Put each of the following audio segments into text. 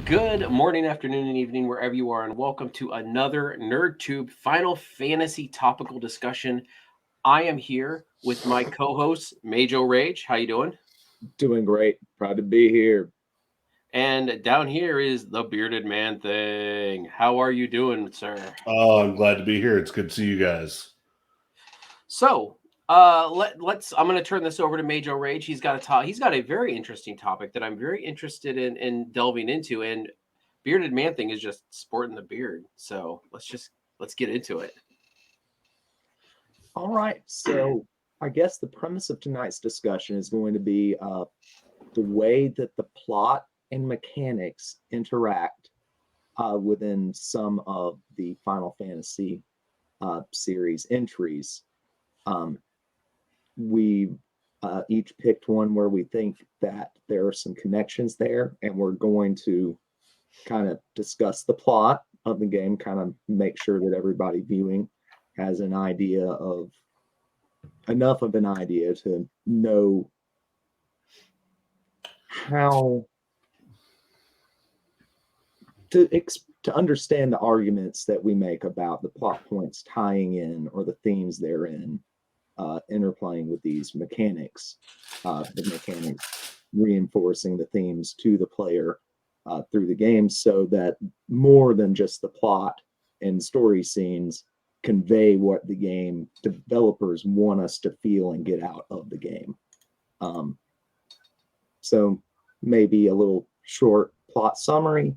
Good morning, afternoon, and evening, wherever you are, and welcome to another NerdTube Final Fantasy topical discussion. I am here with my co-host, Mage O Rage. How you doing? Doing great. Proud to be here. And down here is the bearded man thing. How are you doing, sir? Oh, I'm glad to be here. It's good to see you guys. So, let's. I'm going to turn this over to Mage O Rage. He's got a He's got a very interesting topic that I'm very interested in delving into. And bearded man thing is just sporting the beard. So let's get into it. All right. So I guess the premise of tonight's discussion is going to be the way that the plot and mechanics interact within some of the Final Fantasy series entries. We each picked one where we think that there are some connections there, and we're going to kind of discuss the plot of the game, kind of make sure that everybody viewing has an idea of enough of an idea to know how to understand the arguments that we make about the plot points tying in or the themes therein, interplaying with these mechanics, the mechanics reinforcing the themes to the player through the game, so that more than just the plot and story scenes convey what the game developers want us to feel and get out of the game. So maybe a little short plot summary,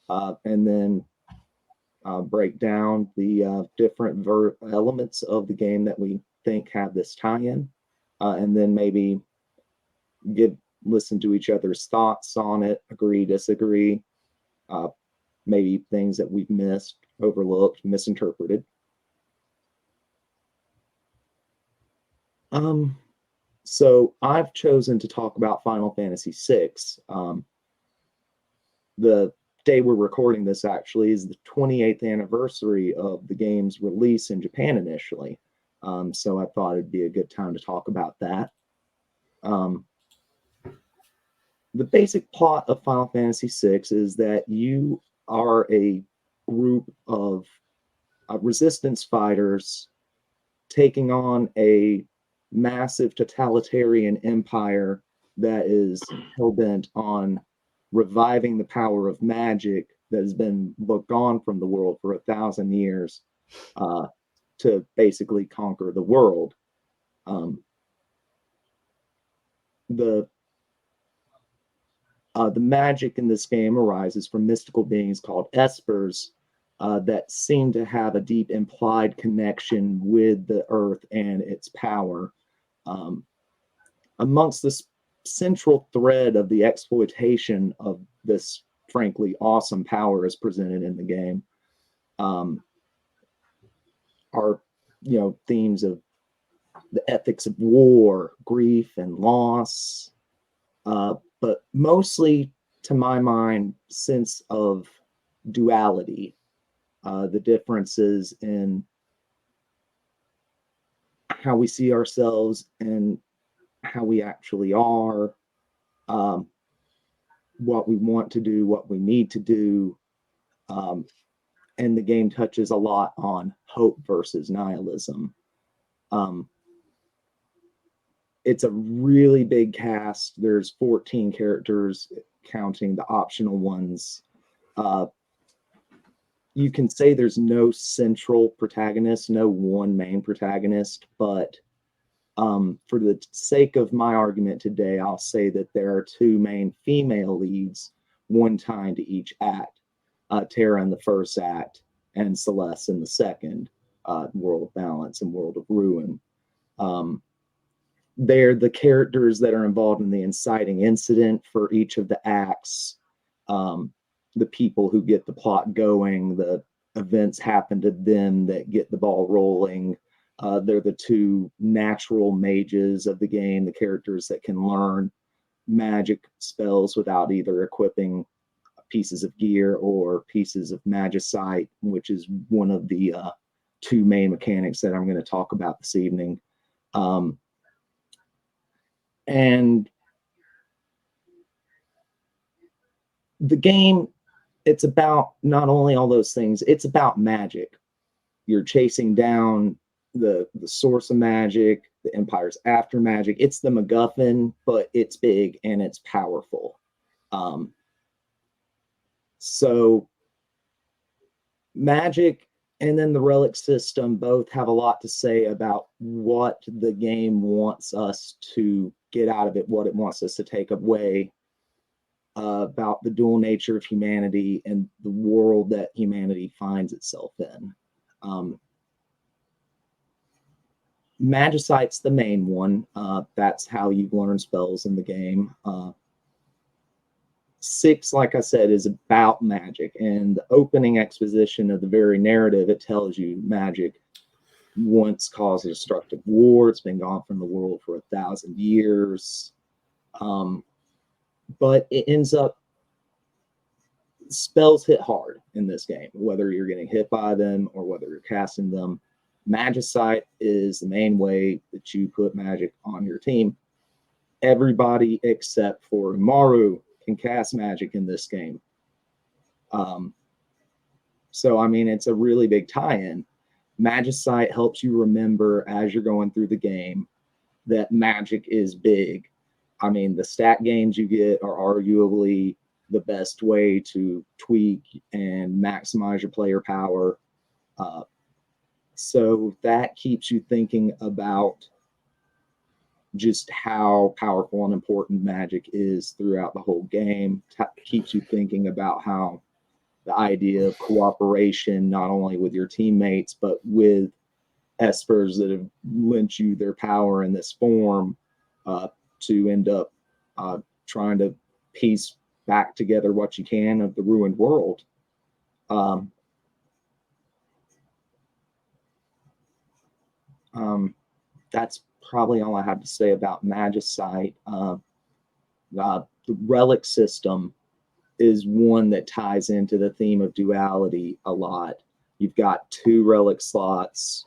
and then break down the different elements of the game that we think have this tie-in, and then maybe listen to each other's thoughts on it, agree, disagree, maybe things that we've missed, overlooked, misinterpreted. So I've chosen to talk about Final Fantasy VI. The day we're recording this actually is the 28th anniversary of the game's release in Japan initially. So I thought it'd be a good time to talk about that. The basic plot of Final Fantasy VI is that you are a group of resistance fighters taking on a massive totalitarian empire that is hell-bent on reviving the power of magic that has been gone from the world for 1,000 years, to basically conquer the world. The magic in this game arises from mystical beings called espers that seem to have a deep implied connection with the earth and its power. Amongst this central thread of the exploitation of this frankly awesome power as presented in the game are themes of the ethics of war, grief, and loss, but mostly, to my mind, sense of duality, the differences in how we see ourselves and how we actually are, what we want to do, what we need to do. And the game touches a lot on hope versus nihilism. It's a really big cast. There's 14 characters, counting the optional ones. You can say there's no central protagonist, no one main protagonist, but for the sake of my argument today, I'll say that there are two main female leads, one tied to each act. Terra in the first act and Celeste in the second, World of Balance and World of Ruin. They're the characters that are involved in the inciting incident for each of the acts, the people who get the plot going, the events happen to them that get the ball rolling. They're the two natural mages of the game, the characters that can learn magic spells without either equipping pieces of gear or pieces of magicite, which is one of the two main mechanics that I'm going to talk about this evening. And the game it's about not only all those things, it's about magic. You're chasing down the source of magic, the Empire's after magic. It's the MacGuffin, but it's big and it's powerful. So magic and then the relic system both have a lot to say about what the game wants us to get out of it, what it wants us to take away, about the dual nature of humanity and the world that humanity finds itself in. Magicite's the main one. That's how you learn spells in the game. 6, like I said, is about magic, and the opening exposition of the very narrative, it tells you magic once caused a destructive war. It's been gone from the world for 1,000 years. But it ends up, spells hit hard in this game, whether you're getting hit by them or whether you're casting them. Magicite is the main way that you put magic on your team. Everybody except for Maru can cast magic in this game. So, I mean, it's a really big tie-in. Magicite helps you remember as you're going through the game that magic is big. I mean, the stat gains you get are arguably the best way to tweak and maximize your player power. So that keeps you thinking about just how powerful and important magic is throughout the whole game. Keeps you thinking about how the idea of cooperation, not only with your teammates, but with espers that have lent you their power in this form, to end up trying to piece back together what you can of the ruined world. That's probably all I have to say about Magicite. The relic system is one that ties into the theme of duality a lot. You've got 2 relic slots,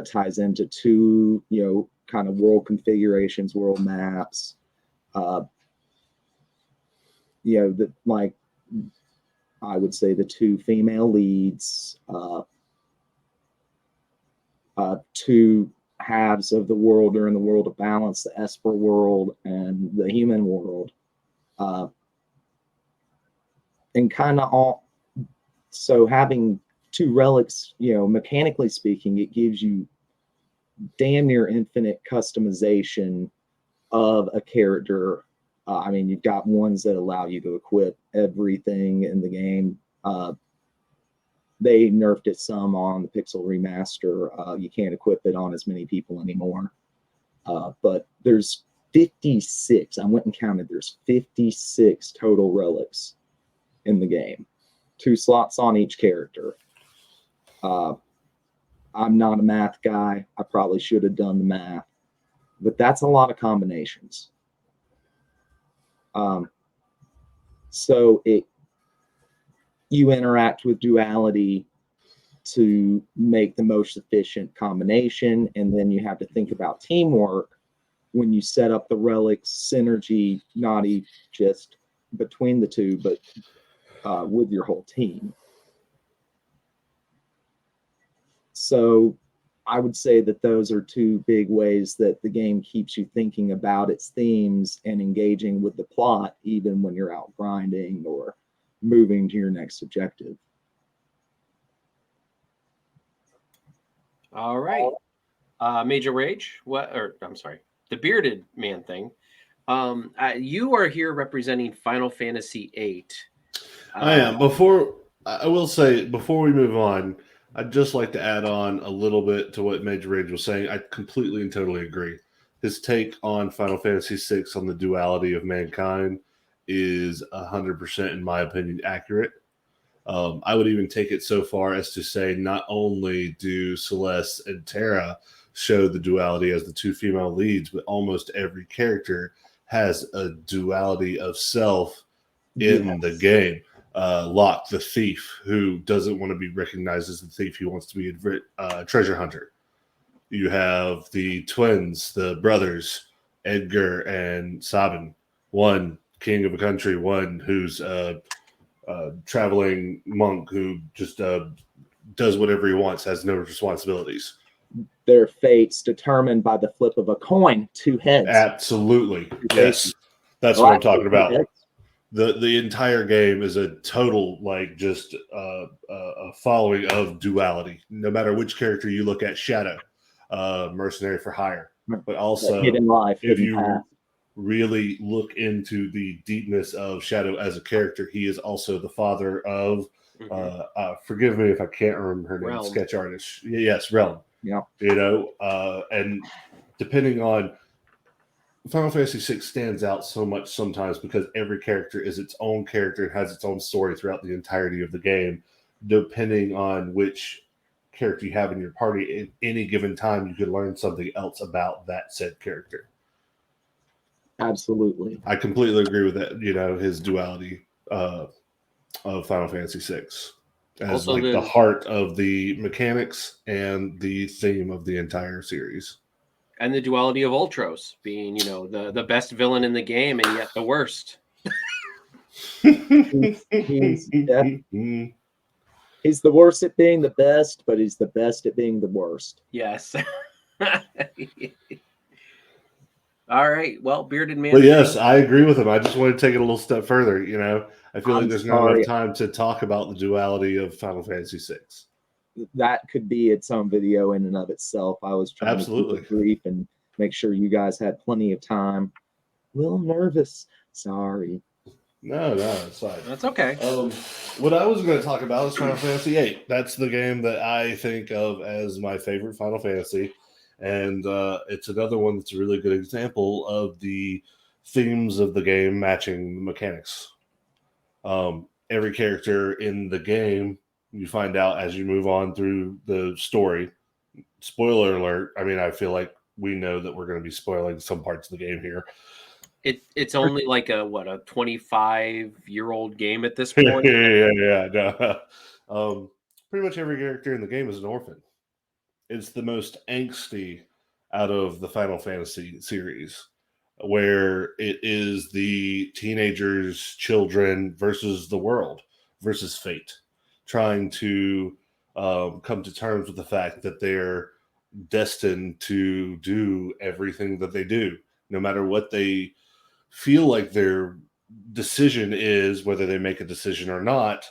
ties into 2, kind of world configurations, world maps. Like I would say the 2 female leads, 2 halves of the world are in the world of balance, the Esper world and the human world. And kind of all, so having 2 relics, mechanically speaking, it gives you damn near infinite customization of a character. I mean, you've got ones that allow you to equip everything in the game. They nerfed it some on the Pixel Remaster. You can't equip it on as many people anymore. But there's 56. I went and counted. There's 56 total relics in the game. 2 slots on each character. I'm not a math guy. I probably should have done the math. But that's a lot of combinations. So you interact with duality to make the most efficient combination, and then you have to think about teamwork when you set up the relics, synergy, not just between the 2, but with your whole team. So I would say that those are 2 big ways that the game keeps you thinking about its themes and engaging with the plot, even when you're out grinding or moving to your next objective. All right. Mage O Rage, the bearded man thing. You are here representing Final Fantasy VIII. I am. I will say, before we move on, I'd just like to add on a little bit to what Mage O Rage was saying. I completely and totally agree. His take on Final Fantasy VI on the duality of mankind is 100%, in my opinion, accurate. I would even take it so far as to say not only do Celeste and Terra show the duality as the 2 female leads, but almost every character has a duality of self in the game. Locke, the thief, who doesn't want to be recognized as the thief. He wants to be a treasure hunter. You have the twins, the brothers, Edgar and Sabin. One king of a country, one who's traveling monk who just does whatever he wants, has no responsibilities. Their fates determined by the flip of a coin, 2 heads. Absolutely, yes, that's what I'm talking about. The entire game is a total like just a following of duality. No matter which character you look at, Shadow, mercenary for hire, but also hidden life, if hidden you path. really look into the deepness of Shadow as a character, he is also the father of. Forgive me if I can't remember her name. Realm. Sketch artist, yes, Realm. Yeah, You know, and depending on. Final Fantasy VI stands out so much sometimes because every character is its own character and has its own story throughout the entirety of the game. Depending on which character you have in your party, at any given time, you could learn something else about that said character. absolutely. I completely agree with that. You know, his duality of Final Fantasy VI as Also like the heart of the mechanics and the theme of the entire series. And the duality of Ultros being, you know, the best villain in the game and yet the worst. He's the worst at being the best, but he's the best at being the worst. Yes. All right. Well, Bearded Man. But yes, I agree with him. I just want to take it a little step further. You know, I feel like there's not enough time to talk about the duality of Final Fantasy VI. That could be its own video in and of itself. I was trying to keep it brief and make sure you guys had plenty of time. A little nervous. Sorry. No, it's fine. That's okay. What I was going to talk about is Final Fantasy VIII. That's the game that I think of as my favorite Final Fantasy. And it's another one that's a really good example of the themes of the game matching the mechanics. Every character in the game, you find out as you move on through the story. Spoiler alert. I mean, I feel like we know that we're going to be spoiling some parts of the game here. It's only like a 25-year-old game at this point. Yeah. No. Pretty much every character in the game is an orphan. It's the most angsty out of the Final Fantasy series, where it is the teenagers, children versus the world, versus fate, trying to come to terms with the fact that they're destined to do everything that they do, no matter what they feel like their decision is, whether they make a decision or not.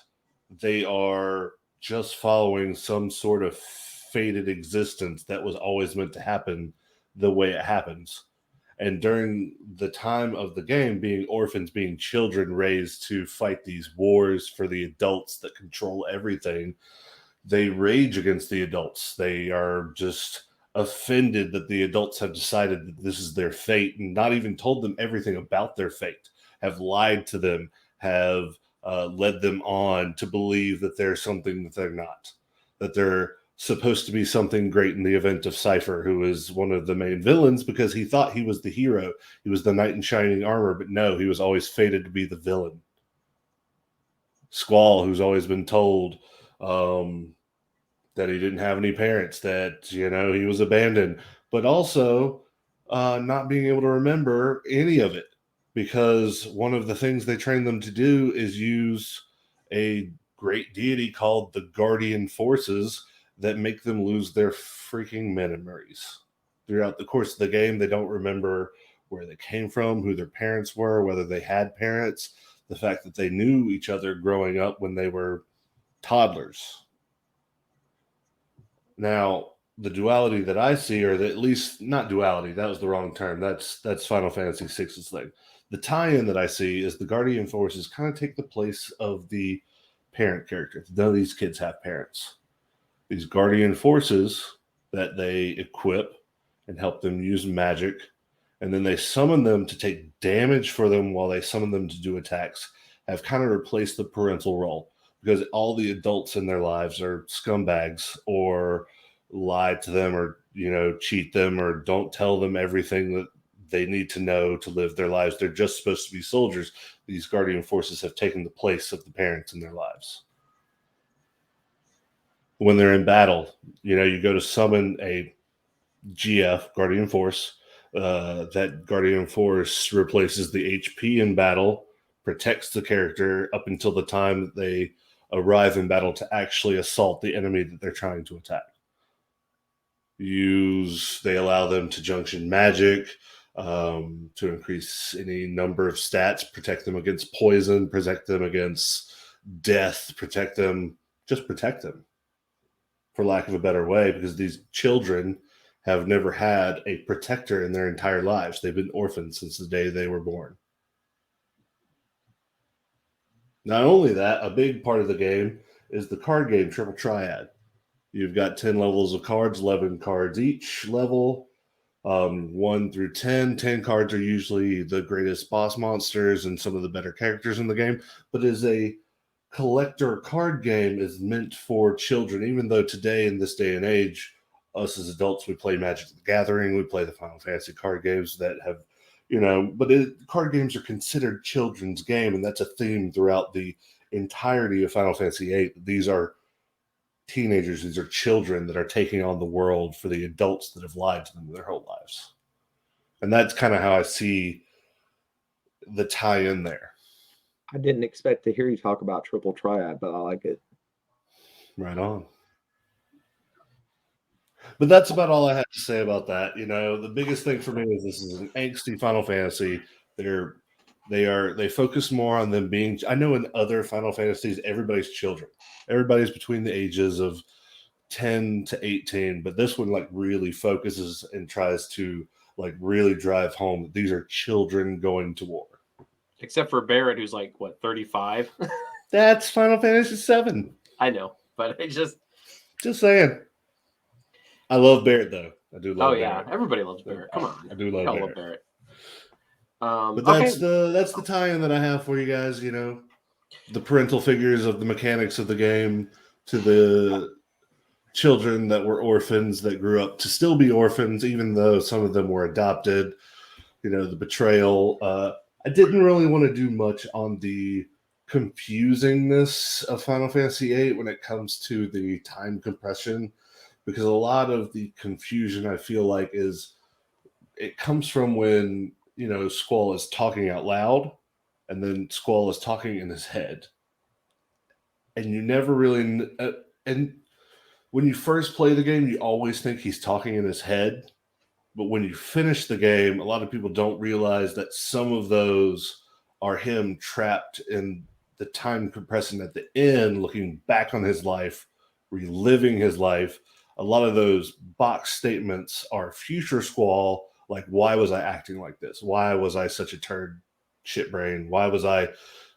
They are just following some sort of fated existence that was always meant to happen the way it happens. And during the time of the game, being orphans, being children raised to fight these wars for the adults that control everything, they rage against the adults. They are just offended that the adults have decided that this is their fate and not even told them everything about their fate, have lied to them, have led them on to believe that they're something that they're not, that they're supposed to be something great in the event of Cypher, who is one of the main villains, because he thought he was the hero. He was the knight in shining armor, but no, he was always fated to be the villain. Squall, who's always been told that he didn't have any parents, that, you know, he was abandoned, but also not being able to remember any of it, because one of the things they train them to do is use a great deity called the Guardian Forces that make them lose their freaking memories. Throughout the course of the game, they don't remember where they came from, who their parents were, whether they had parents, the fact that they knew each other growing up when they were toddlers. Now, the duality that I see, or at least not duality, that was the wrong term. That's Final Fantasy VI's thing. The tie-in that I see is the Guardian Forces kind of take the place of the parent character. None of these kids have parents. These Guardian Forces that they equip and help them use magic, and then they summon them to take damage for them while they summon them to do attacks, have kind of replaced the parental role, because all the adults in their lives are scumbags or lie to them or, you know, cheat them or don't tell them everything that they need to know to live their lives. They're just supposed to be soldiers. These Guardian Forces have taken the place of the parents in their lives. When they're in battle, you know, you go to summon a GF, Guardian Force. That Guardian Force replaces the HP in battle, protects the character up until the time that they arrive in battle to actually assault the enemy that they're trying to attack. They allow them to junction magic to increase any number of stats, protect them against poison, protect them against death, protect them, for lack of a better way, because these children have never had a protector in their entire lives. They've been orphans since the day they were born. Not only that, a big part of the game is the card game Triple Triad. You've got 10 levels of cards, 11 cards each level, 1 through 10. 10 cards are usually the greatest boss monsters and some of the better characters in the game, but as a collector card game is meant for children, even though today in this day and age, us as adults, we play Magic the Gathering, we play the Final Fantasy card games that have, but card games are considered children's game, and that's a theme throughout the entirety of Final Fantasy VIII. These are teenagers, these are children that are taking on the world for the adults that have lied to them their whole lives. And that's kind of how I see the tie-in there. I didn't expect to hear you talk about Triple Triad, but I like it. Right on. But that's about all I have to say about that. The biggest thing for me is this is an angsty Final Fantasy. They focus more on them being. I know in other Final Fantasies, everybody's children. Everybody's between the ages of 10 to 18, but this one really focuses and tries to really drive home that these are children going to war. Except for Barrett, who's 35. That's Final Fantasy VII. I know, but I just saying. I love Barrett though. I do love. Oh yeah, Barrett. Everybody loves Barrett. Come on, I do love Barrett. But that's the tie-in that I have for you guys. The parental figures of the mechanics of the game to the children that were orphans that grew up to still be orphans, even though some of them were adopted. The betrayal. I didn't really want to do much on the confusingness of Final Fantasy VIII when it comes to the time compression, because a lot of the confusion I feel like it comes from when Squall is talking out loud and then Squall is talking in his head, and you never really and when you first play the game you always think he's talking in his head. But when you finish the game, a lot of people don't realize that some of those are him trapped in the time compression at the end, looking back on his life, reliving his life. A lot of those box statements are future Squall, like, why was I acting like this? Why was I such a turd shit brain? Why was I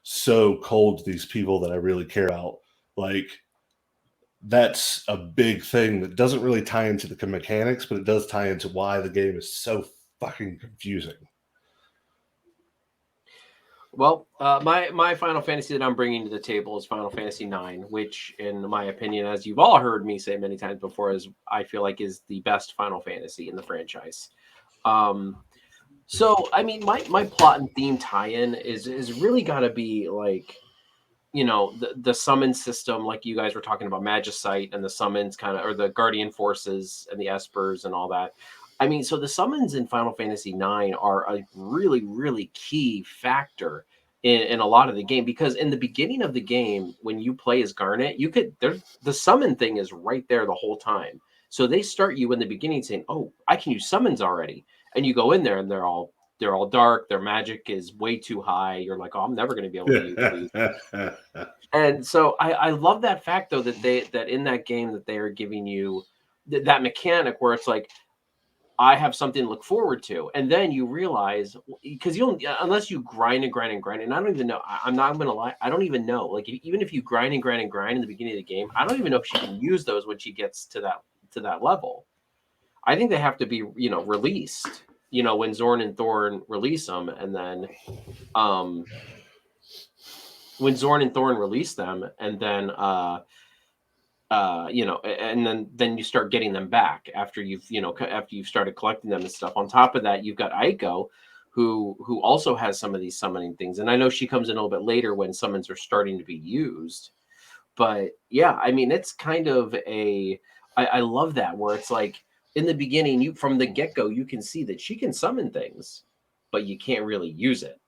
so cold to these people that I really care about? That's a big thing that doesn't really tie into the mechanics, but it does tie into why the game is so fucking confusing. Well, my Final Fantasy that I'm bringing to the table is Final Fantasy IX, which, in my opinion, as you've all heard me say many times before, I feel like is the best Final Fantasy in the franchise. So, I mean, my plot and theme tie-in is really got to be the summon system, like you guys were talking about Magicite and the summons or the Guardian Forces and the Espers and all that. I mean, so the summons in Final Fantasy IX are a really, really key factor in a lot of the game, because in the beginning of the game, when you play as Garnet, the summon thing is right there the whole time. So they start you in the beginning saying, "Oh, I can use summons already," and you go in there and they're all dark. Their magic is way too high. You're like, "Oh, I'm never going to be able to use these." And so I love that fact though that in that game that they are giving you that mechanic where it's like, I have something to look forward to. And then you realize, because unless you grind and grind and grind, and I don't even know, I'm not going to lie, I don't even know. Even if you grind and grind and grind in the beginning of the game, I don't even know if she can use those when she gets to that level. I think they have to be, released, when Zorn and Thorn release them. And then when Zorn and Thorn release them, and then and then you start getting them back after you've started collecting them and stuff. On top of that, you've got Aiko, who also has some of these summoning things, and I know she comes in a little bit later when summons are starting to be used. But yeah, I mean, it's kind of I love that, where it's like in the beginning, from the get-go, you can see that she can summon things, but you can't really use it.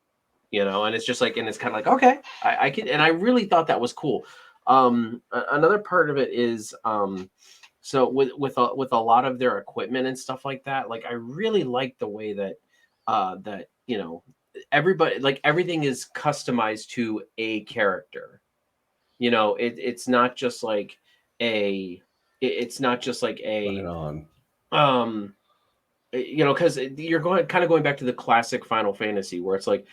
you know, and it's just like, and it's kind of like, okay, I can, and I really thought that was cool. Another part of it is, so with a lot of their equipment and stuff like that, like I really like the way that, that, you know, everybody, like everything is customized to a character. You know, it's not just like it's not just like Right a, on. um, you know, because you're going back to the classic Final Fantasy where it's like,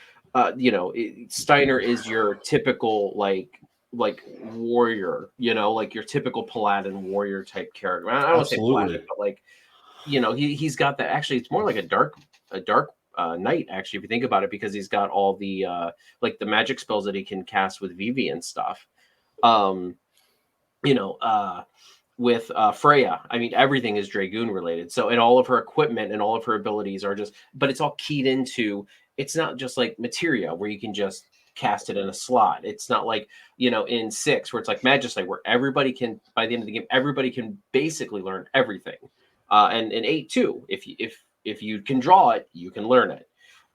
you know, Steiner is your typical like warrior, you know, like your typical Paladin warrior type character. I don't want to say Paladin, Absolutely. but like, you know, he's got that. Actually, it's more like a dark knight. Actually, if you think about it, because he's got all the like the magic spells that he can cast with Vivi and stuff. Um, you know, with Freya, I mean, everything is Dragoon related. So, and all of her equipment and all of her abilities are just, but it's all keyed into. It's not just like materia where you can just cast it in a slot. It's not like, you know, in 6 where it's like Magicite where everybody can, by the end of the game, everybody can basically learn everything. And in 8 too, if you can draw it, you can learn it.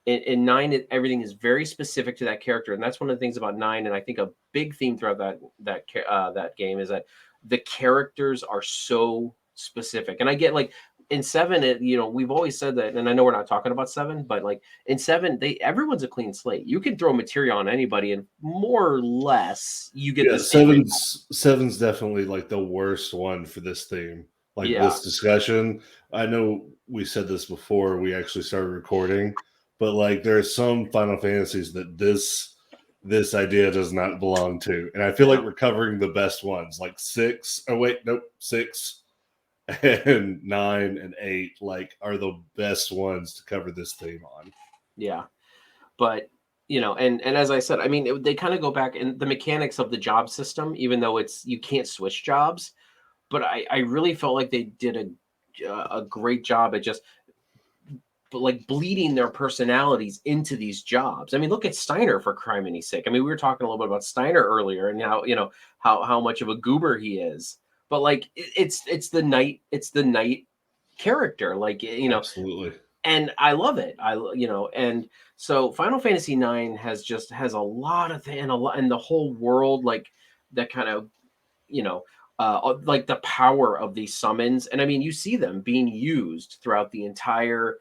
In 9, everything is very specific to that character, and that's one of the things about 9. And I think a big theme throughout that game is that the characters are so specific. And I get like in 7, you know, we've always said that, and I know we're not talking about 7, but like in 7, everyone's a clean slate. You can throw material on anybody, and more or less you get Yeah, the same result. seven's definitely like the worst one for this theme. Like Yeah, this discussion. I know we said this before we actually started recording, but like there are some Final Fantasies that this idea does not belong to. And I feel yeah. like we're covering the best ones, like 6. Oh wait, nope, 6 and 9 and 8 like are the best ones to cover this theme on. Yeah. But you know, and as I said, I mean, they kind of go back in the mechanics of the job system, even though it's you can't switch jobs. But I really felt like they did a great job at just like bleeding their personalities into these jobs. I mean, look at Steiner for criminy sake. I mean, we were talking a little bit about Steiner earlier and how, you know, how much of a goober he is. But like it's the knight character, like, you know, Absolutely. and I love it. You know, and so Final Fantasy 9 has a lot of and a lot, and the whole world, like that kind of, you know, like the power of these summons. And I mean, you see them being used throughout the entire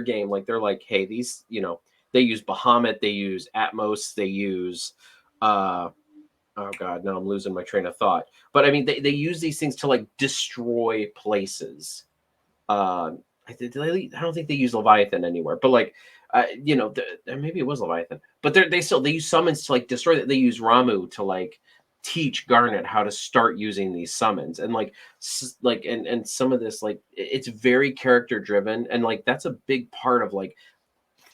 game. Like they're like, hey, these, you know, they use Bahamut, they use Atmos, they use uh oh god, now I'm losing my train of thought. But I mean, they use these things to like destroy places. I don't think they use Leviathan anywhere, but like, you know, maybe it was Leviathan, but they use summons to like destroy that. They use Ramu to like teach Garnet how to start using these summons, and like, like, and some of this, like, it's very character driven, and like that's a big part of like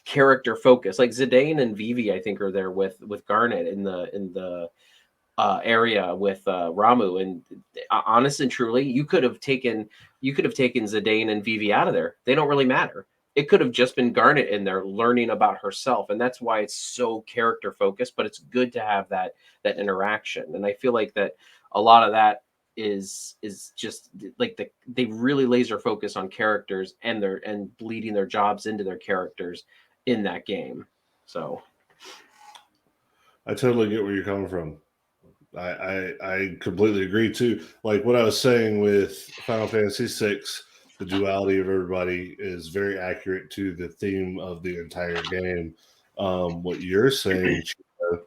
character focus. Like Zidane and Vivi, I think, are there with Garnet in the area with Ramu. And honest and truly, you could have taken Zidane and Vivi out of there. They don't really matter. It could have just been Garnet in there learning about herself, and that's why it's so character focused. But it's good to have that interaction, and I feel like that a lot of that is just like they really laser focus on characters and bleeding their jobs into their characters in that game. So I totally get where you're coming from. I completely agree too. Like what I was saying with Final Fantasy VI, the duality of everybody is very accurate to the theme of the entire game. What you're saying, Chico,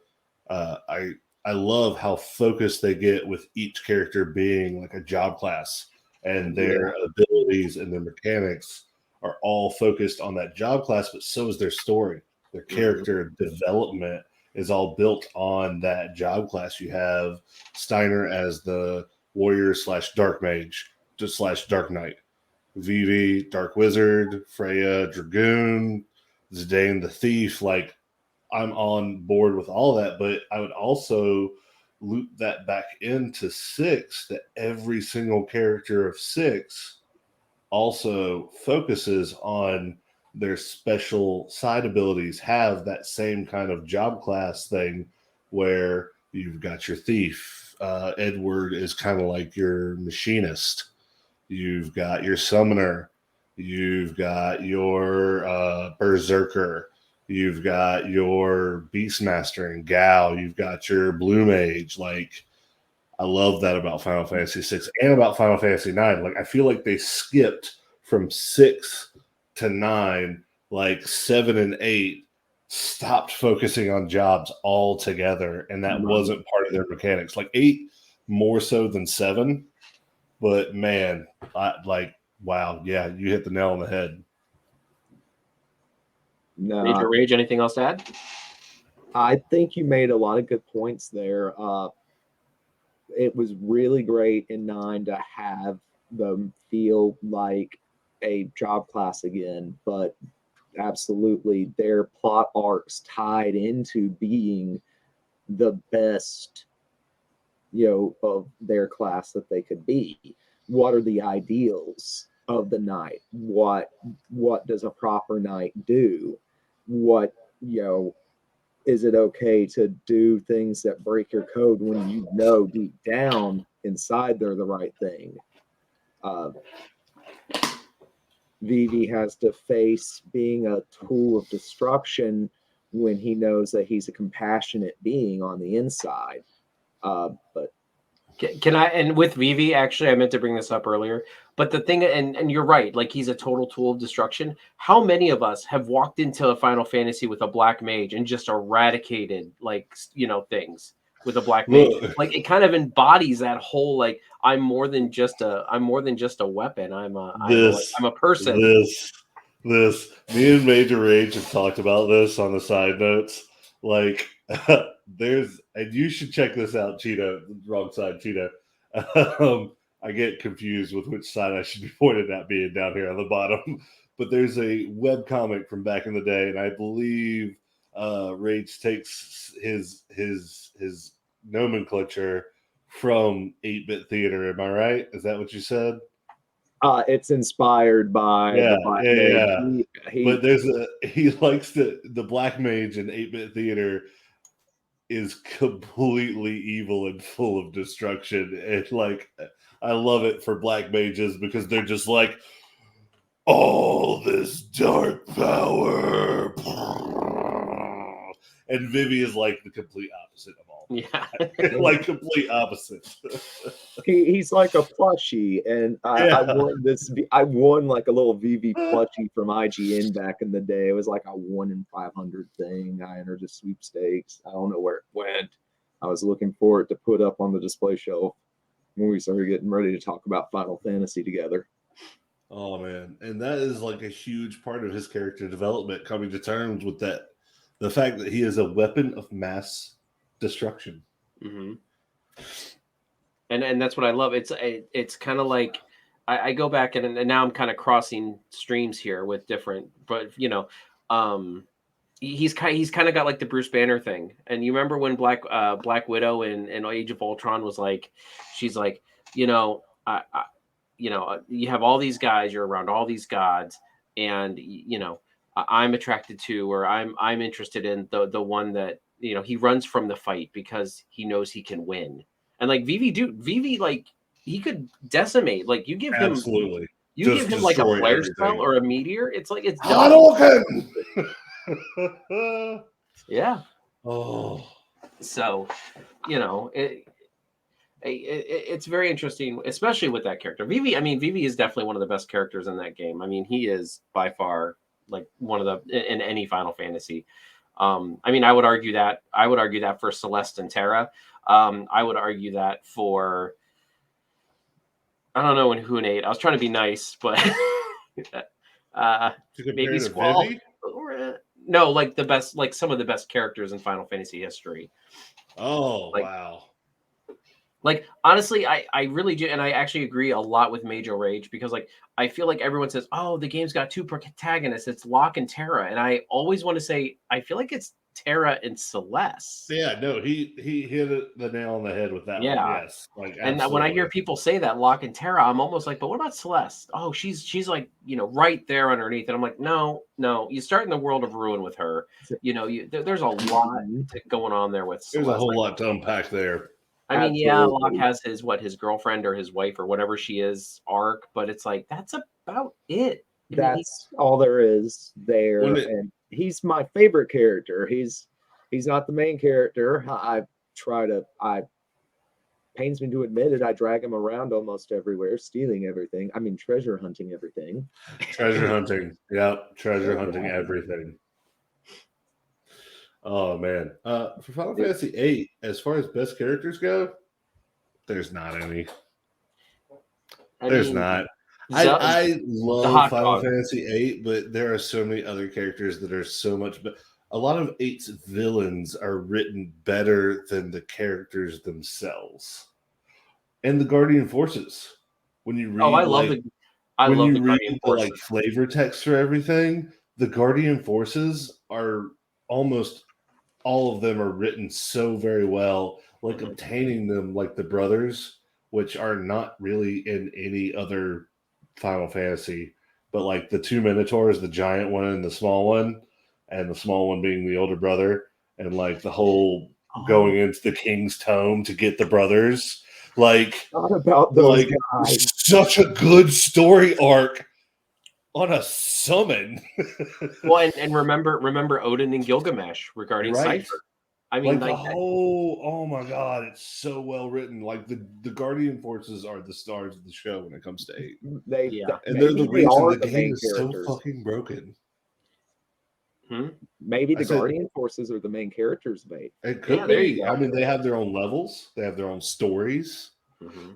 I love how focused they get with each character being like a job class, and yeah. their abilities and their mechanics are all focused on that job class, but so is their story, their Mhm. character development is all built on that job class. You have Steiner as the warrior slash dark mage, just slash dark knight. Vivi, dark wizard. Freya, dragoon. Zidane, the thief. Like, I'm on board with all that, but I would also loop that back into 6 that every single character of 6 also focuses on their special side abilities, have that same kind of job class thing where you've got your thief. Edward is kind of like your machinist. You've got your summoner. You've got your berserker. You've got your Beastmaster and Gao. You've got your Blue Mage. Like, I love that about Final Fantasy VI and about Final Fantasy IX. Like, I feel like they skipped from 6 to 9, like 7 and 8 stopped focusing on jobs altogether, and that wasn't part of their mechanics. Like 8 more so than 7, but man, wow, yeah, you hit the nail on the head. No, Major Rage, anything else to add? I think you made a lot of good points there. It was really great in 9 to have them feel like a job class again, but absolutely their plot arcs tied into being the best, of their class that they could be. What are the ideals of the knight? What does a proper knight do? What, is it okay to do things that break your code when you know deep down inside they're the right thing? Vivi has to face being a tool of destruction when he knows that he's a compassionate being on the inside. But Can I, and with Vivi, actually, I meant to bring this up earlier, but the thing, and you're right, like he's a total tool of destruction. How many of us have walked into a Final Fantasy with a black mage and just eradicated, like, things with a black mage? Like, it kind of embodies that whole, like, I'm more than just a weapon. I'm a person. Me and Major Rage have talked about this on the side notes. Like, and you should check this out, Cheeto. Wrong side, Cheeto. I get confused with which side I should be pointed at being down here on the bottom. But there's a web comic from back in the day, and I believe Rage takes his nomenclature from 8-bit theater. Am I right? Is that what you said? It's inspired by the Black Mage. But he likes the Black Mage in 8-bit theater is completely evil and full of destruction. And like, I love it for Black Mages because they're just like, all this dark power. And Vivi is like the complete opposite of all. Yeah. Like complete opposite. He's like a plushie, and I won like a little VV plushie from IGN back in the day. It was like a 1 in 500 thing. I entered a sweepstakes. I don't know where it went. I was looking for it to put up on the display shelf when we started getting ready to talk about Final Fantasy together. Oh man, and that is like a huge part of his character development, coming to terms with that, the fact that he is a weapon of mass destruction. Mm-hmm. And that's what I love. It's kind of like I go back and now I'm kind of crossing streams here with different, but he's kind of got like the Bruce Banner thing. And you remember when Black Widow in Age of Ultron was like, she's like, you have all these guys, you're around all these gods, and I'm attracted to, or I'm interested in the one that he runs from the fight because he knows he can win. And like Vivi, like he could decimate. Like you give him like a flare spell or a meteor, it's like it's done. Yeah. Oh. So, it's very interesting, especially with that character. Vivi, I mean, Vivi is definitely one of the best characters in that game. I mean, he is by far like one of the in any Final Fantasy. I mean, I would argue that for Celeste and Terra. I would argue that for, I don't know who in 8. I was trying to be nice, but maybe Squall. No, like the best, like some of the best characters in Final Fantasy history. Oh, wow. Like, honestly, I really do. And I actually agree a lot with Mage O Rage because, like, I feel like everyone says, oh, the game's got 2 protagonists. It's Locke and Terra. And I always want to say, I feel like it's Terra and Celeste. Yeah, no, he hit the nail on the head with that one. Yes. Like, and when I hear people say that, Locke and Terra, I'm almost like, but what about Celeste? Oh, she's like, right there underneath. And I'm like, no, you start in the world of Ruin with her. There's a lot going on there with Celeste. There's a whole lot to unpack there. I mean, yeah, Locke has his girlfriend or his wife or whatever she is arc, but it's like that's about it. That's all there is there. he's my favorite character. He's not the main character. I pains me to admit it, I drag him around almost everywhere, stealing everything. I mean, treasure hunting everything. Treasure hunting. Yep. Treasure hunting everything. Oh man. For Final Fantasy VIII, as far as best characters go, there's not any. There's not. I love Final Fantasy VIII, but there are so many other characters that are so much better. A lot of VIII's villains are written better than the characters themselves. And the Guardian Forces. When you read, I love the Guardian Forces. Like flavor text for everything, the Guardian Forces are almost all of them are written so very well. Like obtaining them, like the brothers, which are not really in any other Final Fantasy, but like the two Minotaurs, the giant one and the small one being the older brother, and like the whole going into the king's tome to get the brothers. Like, not about those guys. Such a good story arc on a summon. Well, and remember Odin and Gilgamesh regarding Cypher. I mean, like the whole, oh my god, it's so well written. Like the Guardian Forces are the stars of the show when it comes to VIII. And they're the reason the game is so fucking broken. Maybe the Guardian Forces are the main characters of VIII. It could be. I mean, they have their own levels. They have their own stories.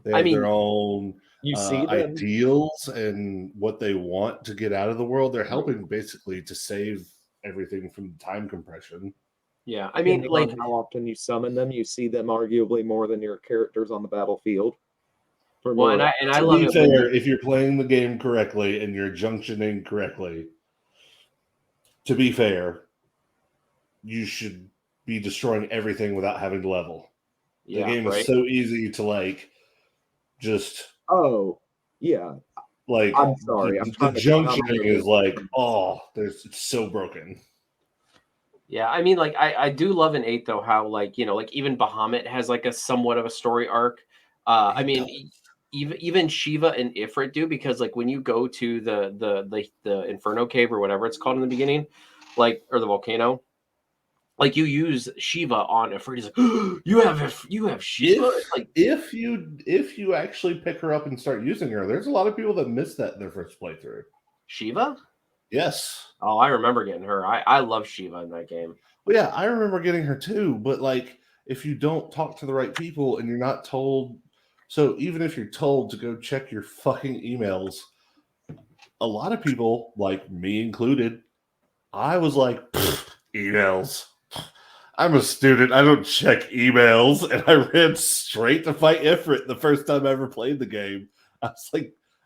They have their own ideals and what they want to get out of the world. They're helping basically to save everything from time compression. Yeah, I mean, like how often you summon them, you see them arguably more than your characters on the battlefield. Well, and I love it. If you're playing the game correctly and you're junctioning correctly, to be fair, you should be destroying everything without having to level. The game is so easy to like just. Oh, yeah. Like, I'm sorry. The junctioning is like, it's so broken. Yeah, I mean, like I do love in 8 though how like like even Bahamut has like a somewhat of a story arc. I mean, even Shiva and Ifrit do, because like when you go to the Inferno Cave or whatever it's called in the beginning, like, or the volcano, like you use Shiva on Ifrit. He's like, you have Shiva. If you actually pick her up and start using her, there's a lot of people that miss that in their first playthrough. Shiva? Yes. Oh, I remember getting her. I love Shiva in that game. Well, yeah, I remember getting her too. But like, if you don't talk to the right people and you're not told, so even if you're told to go check your fucking emails, a lot of people, like me included, I was like, emails. I'm a student. I don't check emails, and I ran straight to fight Ifrit the first time I ever played the game. I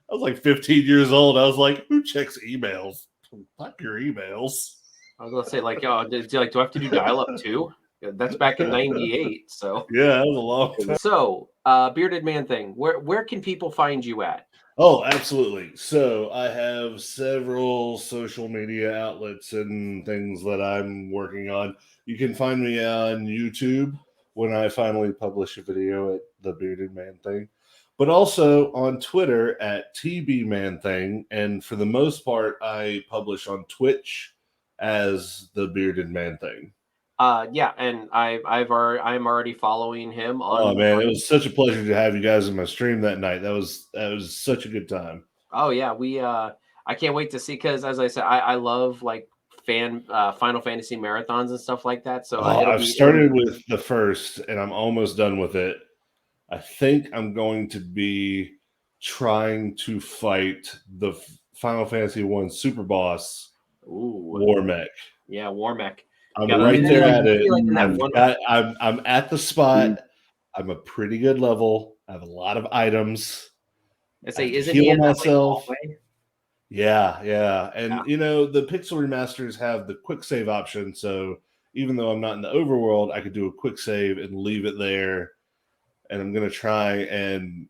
was like 15 years old. I was like, who checks emails? Fuck your emails. I was gonna say, like, do I have to do dial-up too? That's back in '98. So yeah, that was a long time. So, Bearded Man Thing, where can people find you at? Oh, absolutely. So I have several social media outlets and things that I'm working on. You can find me on YouTube when I finally publish a video at the Bearded Man Thing, but also on Twitter at TB Man Thing. And for the most part, I publish on Twitch as the Bearded Man Thing. Yeah, and I'm already following him on. Oh man, it was such a pleasure to have you guys in my stream that night. That was such a good time. Oh yeah, we I can't wait to see, because as I said, I love like Final Fantasy marathons and stuff like that. So I've started with the first, and I'm almost done with it. I think I'm going to be trying to fight the Final Fantasy 1 super boss, Warmech. Yeah, Warmech. I'm right there at it. I'm at the spot. I'm a pretty good level. I have a lot of items. I say, isn't he in myself? Yeah. And the Pixel remasters have the quick save option. So even though I'm not in the overworld, I could do a quick save and leave it there. And I'm gonna try and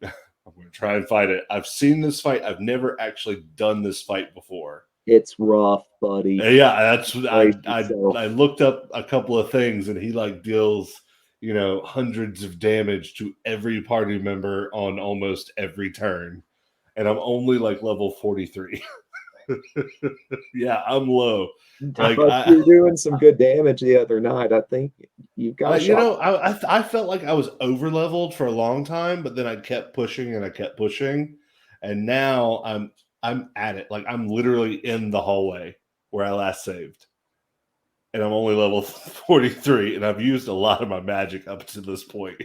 fight it. I've seen this fight. I've never actually done this fight before. It's rough, buddy. Yeah, that's I looked up a couple of things, and he like deals, hundreds of damage to every party member on almost every turn, and I'm only like level 43. Yeah, I'm low. Like But you're doing some good damage the other night. I think you've got a you shot. know, I felt like I was over leveled for a long time, but then I kept pushing and I kept pushing, and now I'm at it. Like I'm literally in the hallway where I last saved, and I'm only level 43, and I've used a lot of my magic up to this point.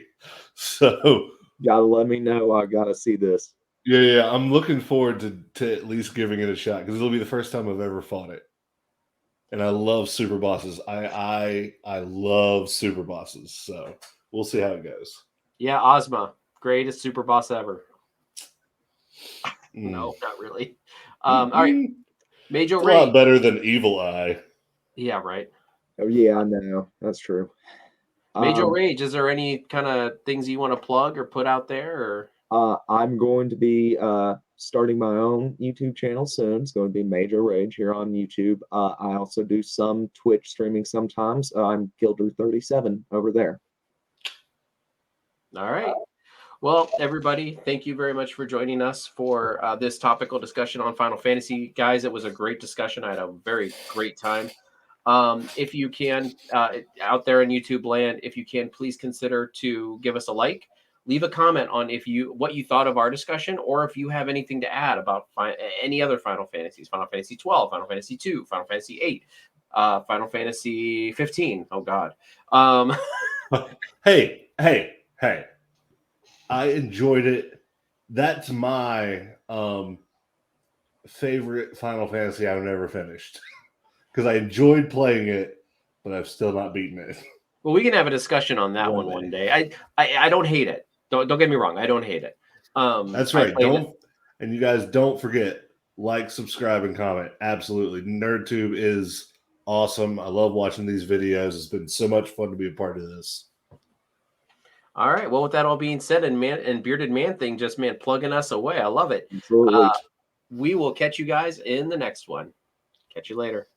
So Gotta let me know. I gotta see this. yeah, I'm looking forward to at least giving it a shot because it'll be the first time I've ever fought it. And I love super bosses. I love super bosses. So we'll see how it goes. Yeah, Ozma, greatest super boss ever. Mm. No, not really. All right, Mage O It's a lot Rage. better than Evil Eye. Yeah, right. Oh yeah, I know. That's true. Mage O Rage. Is there any kind of things you want to plug or put out there? Or I'm going to be starting my own YouTube channel soon. It's going to be Mage O Rage here on YouTube. I also do some Twitch streaming sometimes. I'm Gilder37 over there. all right. Well, everybody, thank you very much for joining us for this topical discussion on Final Fantasy. Guys, it was a great discussion. I had a very great time. If you can, out there in YouTube land, if you can, please consider to give us a like. Leave a comment on what you thought of our discussion, or if you have anything to add about any other Final Fantasies, Final Fantasy 12, Final Fantasy 2, Final Fantasy 8, Final Fantasy 15. Oh God. Hey. I enjoyed it. That's my favorite Final Fantasy I've never finished. Because I enjoyed playing it, but I've still not beaten it. Well, we can have a discussion on that one day. I don't hate it. Don't get me wrong. I don't hate it. That's right. And you guys don't forget, like, subscribe, and comment. Absolutely. NerdTube is awesome. I love watching these videos. It's been so much fun to be a part of this. All right. Well, with that all being said, and Bearded Man Thing just plugging us away. I love it. Absolutely. We will catch you guys in the next one. Catch you later.